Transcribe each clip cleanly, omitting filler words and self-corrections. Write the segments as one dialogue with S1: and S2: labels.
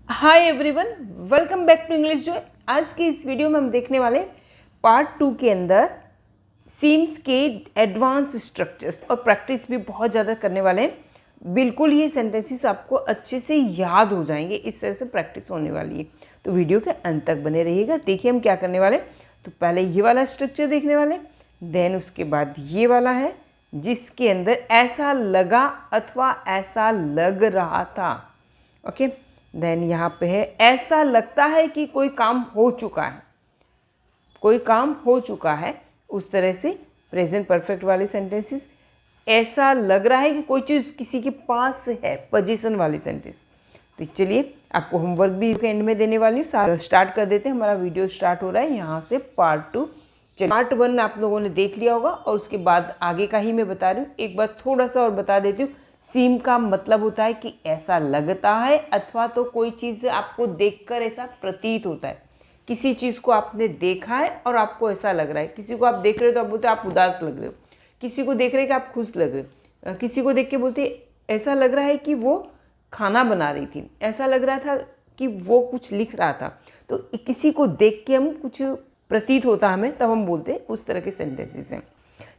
S1: Hi everyone, welcome back to English Joy. आज की इस वीडियो में हम देखने वाले पार्ट 2 के अंदर सीम्स के एडवांस स्ट्रक्चर्स और प्रैक्टिस भी बहुत ज़्यादा करने वाले हैं। बिल्कुल ये सेंटेंसेस आपको अच्छे से याद हो जाएंगे, इस तरह से प्रैक्टिस होने वाली है। तो वीडियो के अंत तक बने रहिएगा। देखिए हम क्या करने वाले। तो पहले ये वाला स्ट्रक्चर देखने वाले, देन उसके बाद ये वाला है जिसके अंदर ऐसा लगा अथवा ऐसा लग रहा था। ओके, देन यहाँ पे है ऐसा लगता है कि कोई काम हो चुका है, कोई काम हो चुका है। उस तरह से प्रेजेंट परफेक्ट वाले सेंटेंसेस। ऐसा लग रहा है कि कोई चीज़ किसी के पास है, पोजीशन वाली सेंटेंस। तो चलिए आपको होमवर्क भी एंड में देने वाली हूँ। स्टार्ट कर देते हैं। हमारा वीडियो स्टार्ट हो रहा है यहाँ से पार्ट 2। चलिए पार्ट 1 आप लोगों ने देख लिया होगा और उसके बाद आगे का ही मैं बता रही हूँ। एक बार थोड़ा सा और बता देती हूँ। सीम का मतलब होता है कि ऐसा लगता है अथवा तो कोई चीज़ आपको देखकर ऐसा प्रतीत होता है। किसी चीज़ को आपने देखा है और आपको ऐसा लग रहा है। किसी को आप देख रहे हो तो आप बोलते आप उदास लग रहे हो, किसी को देख रहे हैं कि आप खुश लग रहे हो, किसी को देख के बोलते ऐसा लग रहा है कि वो खाना बना रही थी, ऐसा लग रहा था कि वो कुछ लिख रहा था। तो किसी को देख के हम कुछ प्रतीत होता हमें, तब हम बोलते हैं। उस तरह के सेंटेंसेस हैं।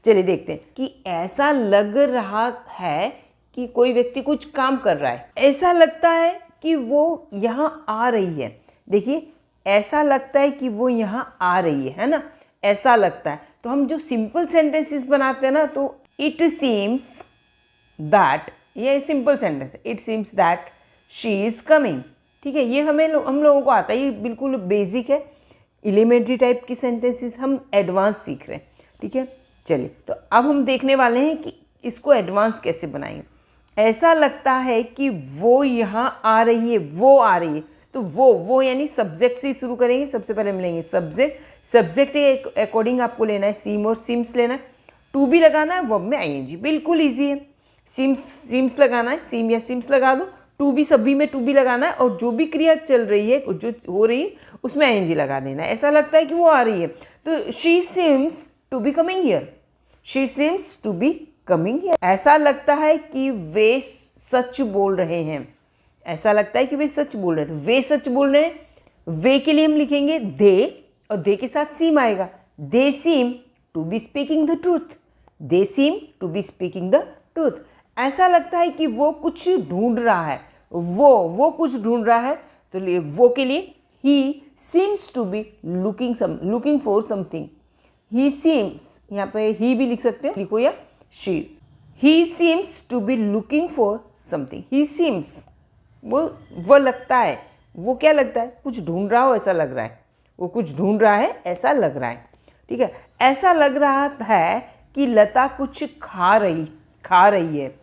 S1: चलिए देखते हैं कि ऐसा लग रहा है कि कोई व्यक्ति कुछ काम कर रहा है। ऐसा लगता है कि वो यहाँ आ रही है। देखिए ऐसा लगता है कि वो यहाँ आ रही है ना, ऐसा लगता है। तो हम जो सिंपल सेंटेंसेस बनाते हैं ना, तो इट सीम्स दैट, ये सिंपल सेंटेंस है। It seems that she is coming. ठीक है, ये हम लोगों को आता है, ये बिल्कुल बेसिक है। एलिमेंट्री टाइप की सेंटेंसेस हम एडवांस सीख रहे हैं। ठीक है, चलिए तो अब हम देखने वाले हैं कि इसको एडवांस कैसे बनाएंगे। ऐसा लगता है कि वो यहाँ आ रही है, वो आ रही है। तो वो यानी सब्जेक्ट से शुरू करेंगे। सबसे पहले मिलेंगे सब्जेक्ट। सब्जेक्ट के अकॉर्डिंग आपको लेना है सीम और सिम्स लेना है। टू भी लगाना है, वर्ब में आईएनजी। बिल्कुल ईजी है। सिम्स लगाना है, सीम या सिम्स लगा दो। टू भी, सभी में टू भी लगाना है और जो भी क्रिया चल रही है, जो हो रही है, उसमें आईएनजी लगा देना है। ऐसा लगता है कि वो आ रही है, तो she seems to be coming here. She seems to be coming here. ऐसा लगता है कि वे सच बोल रहे हैं। ऐसा लगता है कि वे सच बोल रहे हैं। वे सच बोल रहे हैं, वे के लिए हम लिखेंगे दे, और दे के साथ सीम आएगा। They seem to be speaking the truth. They seem to be speaking the truth. ऐसा लगता है कि वो कुछ ढूंढ रहा है। वो कुछ ढूंढ रहा है, तो वो के लिए he seems to be looking for something. He seems, यहाँ पे ही भी लिख सकते हो, लिखो या she. He seems to be looking for something. He seems, वो लगता है, वो क्या लगता है, कुछ ढूंढ रहा हो ऐसा लग रहा है। वो कुछ ढूंढ रहा है ऐसा लग रहा है। ठीक है, ऐसा लग रहा है कि लता कुछ खा रही है।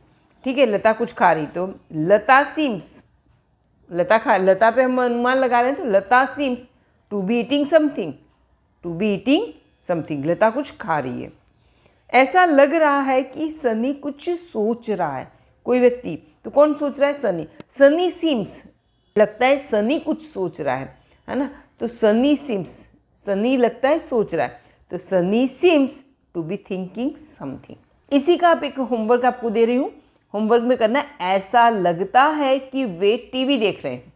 S1: ठीक है, लता कुछ खा रही, तो लता सीम्स, लता पे हम अनुमान लगा रहे हैं, तो Lata seems to be eating something. To be eating something, Lata कुछ खा रही है। ऐसा लग रहा है कि सनी कुछ सोच रहा है। कोई व्यक्ति, तो कौन सोच रहा है, सनी। सनी सीम्स, लगता है सनी कुछ सोच रहा है ना। तो सनी सीम्स, सनी लगता है सोच रहा है, तो Sunny seems to be thinking something. इसी का आप एक होमवर्क आपको दे रही हूँ। होमवर्क में करना है, ऐसा लगता है कि वे टीवी देख रहे हैं।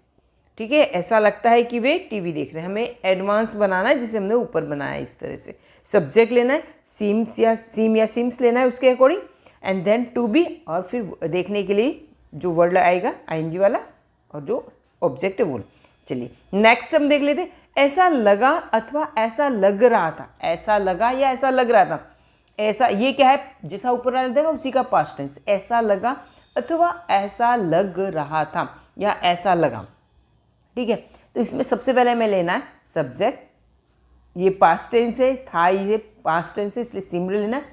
S1: ठीक है, ऐसा लगता है कि वे टीवी देख रहे हैं। हमें एडवांस बनाना है, जिसे हमने ऊपर बनाया है इस तरह से। सब्जेक्ट लेना है, सीम या सिम्स लेना है उसके according, and then to be, और फिर देखने के लिए जो वर्ड आएगा आईएनजी वाला, और जो ऑब्जेक्ट है वो। चलिए नेक्स्ट हम देख लेते हैं। ऐसा लगा अथवा ऐसा लग रहा था। ऐसा लगा या ऐसा लग रहा था। ऐसा, ये क्या है, जैसा ऊपर वाला देगा उसी का पास्ट टेंस। ऐसा लगा अथवा ऐसा लग रहा था या ऐसा लगा। ठीक है, तो इसमें सबसे पहले हमें लेना है सब्जेक्ट। ये पास्ट टेंस है, था ये पास्ट टेंस है, इसलिए सीम्ड लेना है।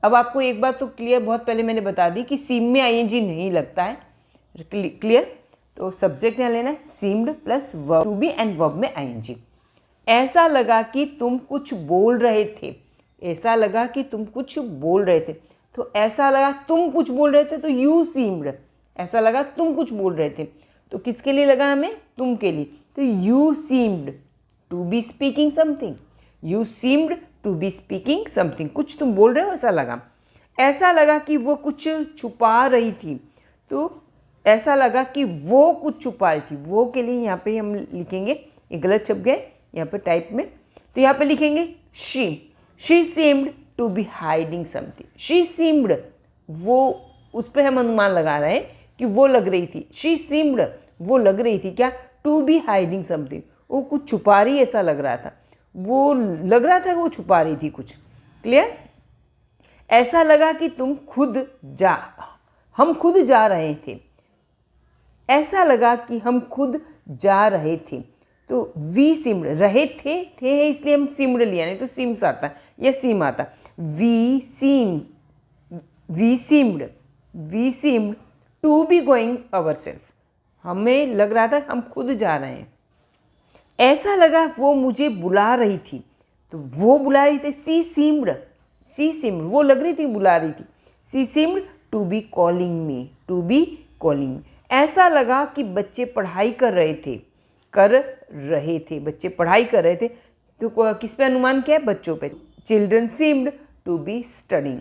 S1: अब आपको एक बात तो क्लियर, बहुत पहले मैंने बता दी कि सीम में आईएनजी नहीं लगता है। क्लियर, तो सब्जेक्ट यहाँ लेना है seemed plus verb to be and verb में आईएनजी। ऐसा लगा कि तुम कुछ बोल रहे थे। ऐसा लगा कि तुम कुछ बोल रहे थे, तो ऐसा लगा तुम कुछ बोल रहे थे, तो यू सीम्ड। ऐसा लगा तुम कुछ बोल रहे थे, तो किसके लिए लगा हमें, तुम के लिए, तो you seemed to be speaking something. You seemed to be speaking something, कुछ तुम बोल रहे हो ऐसा लगा। ऐसा लगा कि वो कुछ छुपा रही थी, तो ऐसा लगा कि वो कुछ छुपा रही थी। वो के लिए यहाँ पे हम लिखेंगे, ये गलत छप गए यहाँ पे टाइप में, तो यहाँ पे लिखेंगे she seemed to be hiding something. She seemed, वो उस पर हम अनुमान लगा रहे हैं कि वो लग रही थी। शी सीम्ड, वो लग रही थी क्या, टू बी हाइडिंग समथिंग, वो कुछ छुपा रही ऐसा लग रहा था। वो लग रहा था कि वो छुपा रही थी कुछ। क्लियर? ऐसा लगा कि हम खुद जा रहे थे। ऐसा लगा कि हम खुद जा रहे थे। तो वी सीम्ड, रहे थे है इसलिए हम सीम्ड लिया, नहीं तो सीम्स आता या सीम आता। We seemed to be going ourself, हमें लग रहा था हम खुद जा रहे हैं। ऐसा लगा वो मुझे बुला रही थी, तो वो बुला रही थी। सी सीम्ड, वो लग रही थी बुला रही थी। She seemed to be calling me. ऐसा लगा कि बच्चे पढ़ाई कर रहे थे, बच्चे पढ़ाई कर रहे थे। तो किस पे अनुमान किया है, बच्चों पे। Children seemed to be studying.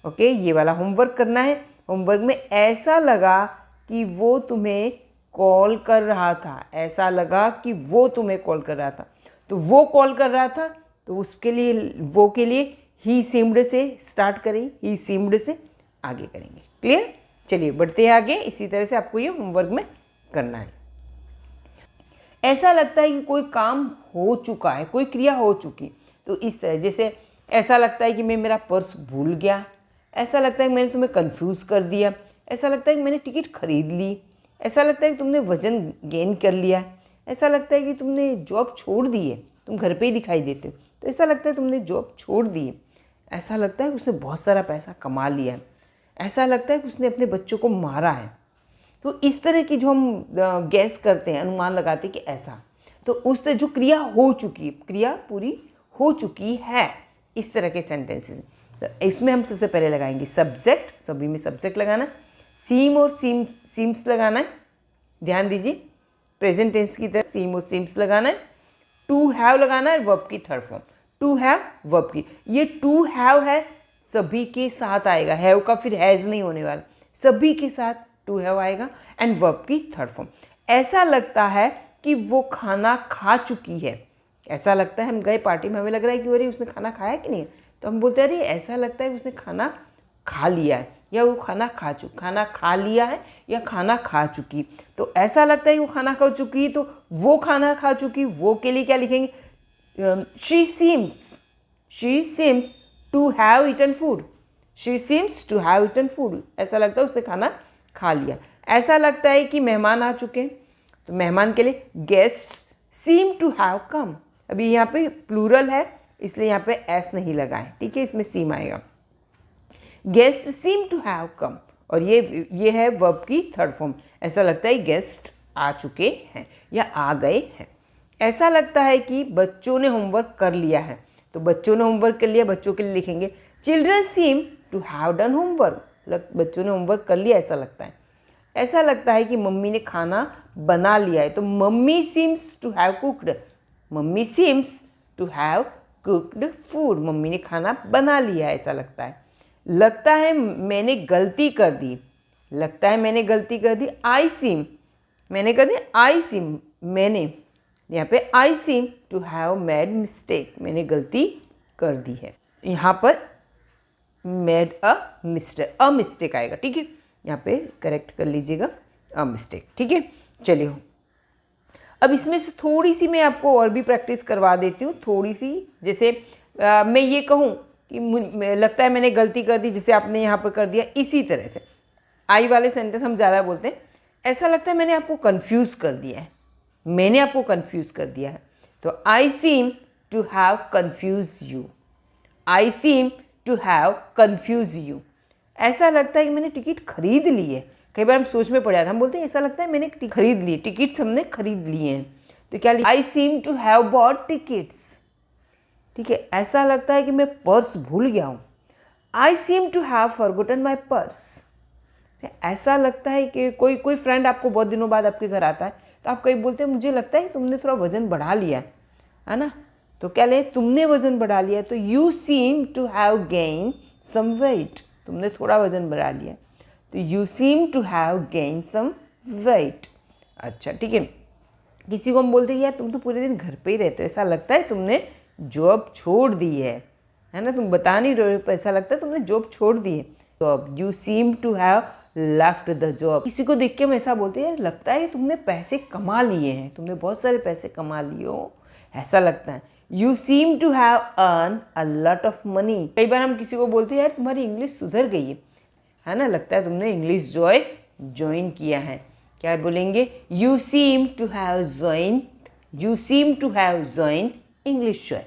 S1: Okay, ये वाला होमवर्क करना है। होमवर्क में ऐसा लगा कि वो तुम्हें कॉल कर रहा था, ऐसा लगा कि वो तुम्हें कॉल कर रहा था। तो वो कॉल कर रहा था, तो उसके लिए वो के लिए ही सीम्ड से स्टार्ट करें, ही सीम्ड से आगे करेंगे। क्लियर? चलिए बढ़ते हैं आगे। इसी तरह से आपको ये होमवर्क में करना है। ऐसा लगता है कि कोई काम हो चुका है, कोई क्रिया हो चुकी, तो इस तरह, जैसे ऐसा लगता है कि मैं मेरा पर्स भूल गया, ऐसा लगता है कि मैंने तुम्हें कंफ्यूज कर दिया, ऐसा लगता है कि मैंने टिकट खरीद ली, ऐसा लगता है कि तुमने वजन गेन कर लिया, ऐसा लगता है कि तुमने जॉब छोड़ दी है, तुम घर पे ही दिखाई देते हो, तो ऐसा लगता है तुमने जॉब छोड़ दी है, ऐसा लगता है कि उसने बहुत सारा पैसा कमा लिया है, ऐसा लगता है कि उसने अपने बच्चों को मारा है। तो इस तरह की जो हम गैस करते हैं, अनुमान लगाते हैं कि ऐसा, तो उस तरह जो क्रिया हो चुकी, क्रिया पूरी हो चुकी है, इस तरह के सेंटेंसेस। तो इसमें हम सबसे पहले लगाएंगे सब्जेक्ट, सभी में सब्जेक्ट लगाना, सीम और सीम्स लगाना है, ध्यान दीजिए, प्रेजेंट टेंस की तरह सीम और सीम्स लगाना है। टू हैव लगाना है, वर्ब की third form, to have verb की। ये टू हैव है, सभी के साथ आएगा, हैव का फिर हैज़ नहीं होने वाला, सभी के साथ टू हैव आएगा, एंड वर्ब की थर्ड फॉर्म। ऐसा लगता है कि वो खाना खा चुकी है, ऐसा लगता है, हम गए पार्टी में, हमें लग रहा है कि अरे उसने खाना खाया कि नहीं, तो हम बोलते हैं अरे ऐसा लगता है कि उसने खाना खा लिया है, या वो खाना खा लिया है, या खाना खा चुकी। तो ऐसा लगता है कि वो खाना खा चुकी, तो वो खाना खा चुकी, वो के लिए क्या लिखेंगे, she seems to have eaten food, she seems to have eaten food, ऐसा लगता है उसने खाना खा लिया। ऐसा लगता है कि मेहमान आ चुके हैं, तो मेहमान के लिए guests seem to have come. अभी यहाँ पे प्लूरल है इसलिए यहाँ पे एस नहीं लगाएं, ठीक है, इसमें सीम आएगा। Guest seem to have come, और ये है वर्ब की थर्ड फॉर्म, ऐसा लगता है गेस्ट आ चुके हैं या आ गए हैं। ऐसा लगता है कि बच्चों ने होमवर्क कर लिया है, तो बच्चों ने होमवर्क कर लिया, बच्चों के लिए लिखेंगे children seem to have done homework, बच्चों ने होमवर्क कर लिया ऐसा लगता है। ऐसा लगता है कि मम्मी ने खाना बना लिया है, तो mummy seems to have cooked, mummy seems to have cooked food, मम्मी ने खाना बना लिया ऐसा लगता है। लगता है मैंने गलती कर दी, लगता है मैंने गलती कर दी, आई सीम, मैंने कर दी आई सीम, मैंने यहाँ पे I seem to have made mistake, मैंने गलती कर दी है, यहाँ पर मेड अ मिस्टेक आएगा, ठीक है, यहाँ पे करेक्ट कर लीजिएगा अ मिस्टेक, ठीक है। चलिए अब इसमें से थोड़ी सी मैं आपको और भी प्रैक्टिस करवा देती हूँ, थोड़ी सी, जैसे मैं ये कहूँ कि लगता है मैंने गलती कर दी, जैसे आपने यहाँ पर कर दिया, इसी तरह से आई वाले सेंटेंस हम ज़्यादा बोलते हैं। ऐसा लगता है मैंने आपको कंफ्यूज कर दिया है, मैंने आपको कंफ्यूज कर दिया है, तो I seem to have confuse you, I seem to have confuse you. ऐसा लगता है कि मैंने टिकट खरीद ली है, कई बार हम सोच में पड़ जाते हैं, हम बोलते हैं ऐसा लगता है मैंने खरीद ली, टिकट्स हमने खरीद लिए हैं, तो क्या I seem to have bought tickets, ठीक है। ऐसा लगता है कि मैं पर्स भूल गया हूँ, I seem to have forgotten my purse. ऐसा लगता है कि कोई फ्रेंड आपको बहुत दिनों बाद आपके घर आता है, तो आप कहीं बोलते हैं मुझे लगता है तुमने थोड़ा वज़न बढ़ा लिया है ना, तो क्या ले तुमने वज़न बढ़ा लिया, तो you seem to have gain some weight, तुमने थोड़ा वज़न बढ़ा लिया। तो you seem to have gain some weight. अच्छा ठीक है, किसी को हम बोलते हैं यार तुम तो पूरे दिन घर पे ही रहते हो, ऐसा लगता है तुमने जॉब छोड़ दी है ना, तुम बता नहीं रहे हो, ऐसा लगता है तुमने जॉब छोड़ दी है। तो अब you seem to have left the job. किसी को देख के हम ऐसा बोलते हैं यार लगता है तुमने पैसे कमा लिए हैं, तुमने बहुत सारे पैसे कमा लिए हो, ऐसा लगता है। You seem to have earn a lot of money. कई बार हम किसी को बोलते हैं यार तुम्हारी इंग्लिश सुधर गई है ना, लगता है तुमने इंग्लिश ज्वाइन किया है। क्या बोलेंगे? You seem to have join English Joy.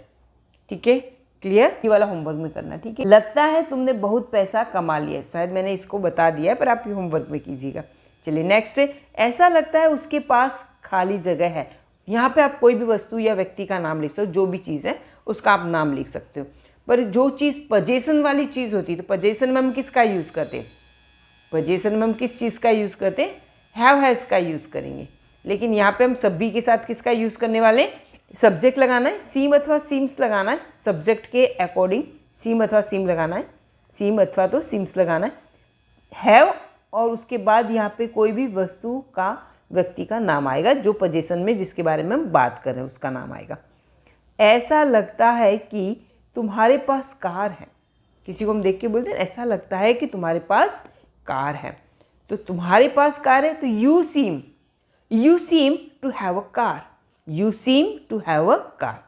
S1: ठीक है, क्लियर? ये वाला होमवर्क में करना, ठीक है। लगता है तुमने बहुत पैसा कमा लिया, शायद मैंने इसको बता दिया है पर आप ये होमवर्क में कीजिएगा। चलिए नेक्स्ट है, ऐसा लगता है उसके पास खाली जगह है। यहाँ पे आप कोई भी वस्तु या व्यक्ति का नाम लिख सकते हो, जो भी चीज़ है उसका आप नाम लिख सकते हो। पर जो चीज़ पजेशन वाली चीज़ होती है तो पजेशन में हम किसका यूज़ करते हैं? पजेशन में हम किस चीज़ का यूज़ करते हैं? हैज़ का यूज़ करेंगे। लेकिन यहाँ पे हम सभी के साथ किसका यूज़ करने वाले? सब्जेक्ट लगाना है, सीम अथवा सीम्स लगाना है, सब्जेक्ट के अकॉर्डिंग सीम अथवा सीम लगाना है, सीम अथवा तो सीम्स लगाना है। हैव और उसके बाद यहाँ पे कोई भी वस्तु का व्यक्ति का नाम आएगा, जो पोजीशन में जिसके बारे में हम बात कर रहे हैं उसका नाम आएगा। ऐसा लगता है कि तुम्हारे पास कार है। किसी को हम देख के बोलते हैं ऐसा लगता है कि तुम्हारे पास कार है, तो तुम्हारे पास कार है तो you seem to have a car, you seem to have a car.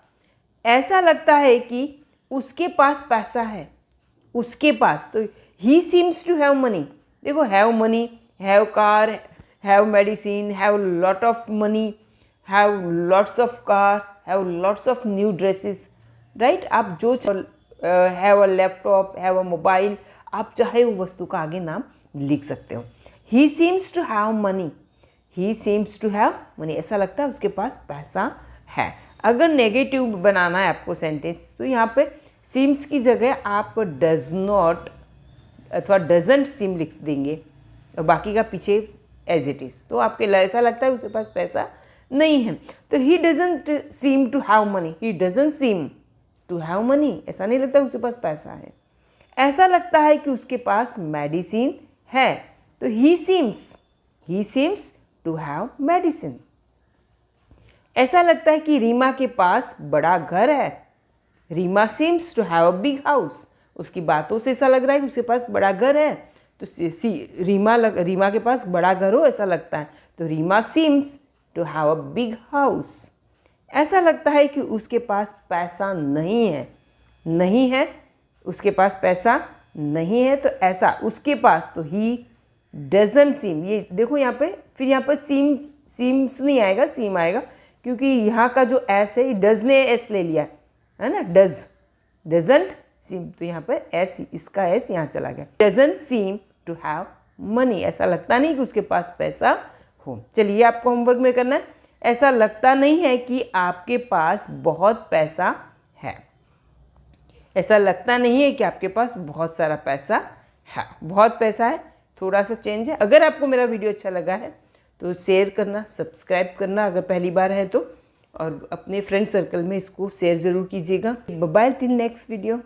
S1: ऐसा लगता है कि उसके पास पैसा है, उसके पास, तो he seems to have money. देखो have money, have car, have medicine, have lot of money, have lots of car, have lots of new dresses, right. आप जो have a laptop, have a mobile, आप चाहे वो वस्तु का आगे नाम लिख सकते हो। He seems to have money, he seems to have money, ऐसा लगता है उसके पास पैसा है। अगर नेगेटिव बनाना है आपको सेंटेंस तो यहाँ पे सीम्स की जगह आप डज नॉट अथवा डजंट सीम लिख देंगे और बाकी का पीछे एज इट इज़, तो आपके ऐसा लगता है उसके पास पैसा नहीं है। तो he doesn't seem to have money, he doesn't seem to have money, ऐसा नहीं लगता उसके पास पैसा है। ऐसा लगता है कि उसके पास मेडिसिन है, तो he seems to have medicine. ऐसा लगता है कि रीमा के पास बड़ा घर है, Reema seems to have a big house. उसकी बातों से ऐसा लग रहा है कि उसके पास बड़ा घर है, तो रीमा के पास बड़ा घर हो ऐसा लगता है, तो Reema seems to have a big house. ऐसा लगता है कि उसके पास पैसा नहीं है, उसके पास पैसा नहीं है, तो ऐसा उसके पास, तो ही डजंट सीम। ये देखो यहाँ पे, फिर यहाँ पर सीम्स नहीं आएगा, सीम आएगा, क्योंकि यहाँ का जो एस है डज ने एस ले लिया है ना, डजंट सीम, तो यहाँ पर एस, इसका एस यहाँ चला गया। Doesn't seem to have money, ऐसा लगता नहीं कि उसके पास पैसा हो। चलिए आपको होमवर्क में करना है, ऐसा लगता नहीं है कि आपके पास बहुत पैसा है, ऐसा लगता नहीं है कि आपके पास बहुत सारा पैसा है। बहुत पैसा है, थोड़ा सा चेंज है। अगर आपको मेरा वीडियो अच्छा लगा है तो शेयर करना, सब्सक्राइब करना अगर पहली बार है तो, और अपने फ्रेंड सर्कल में इसको शेयर ज़रूर कीजिएगा। Bye till next video.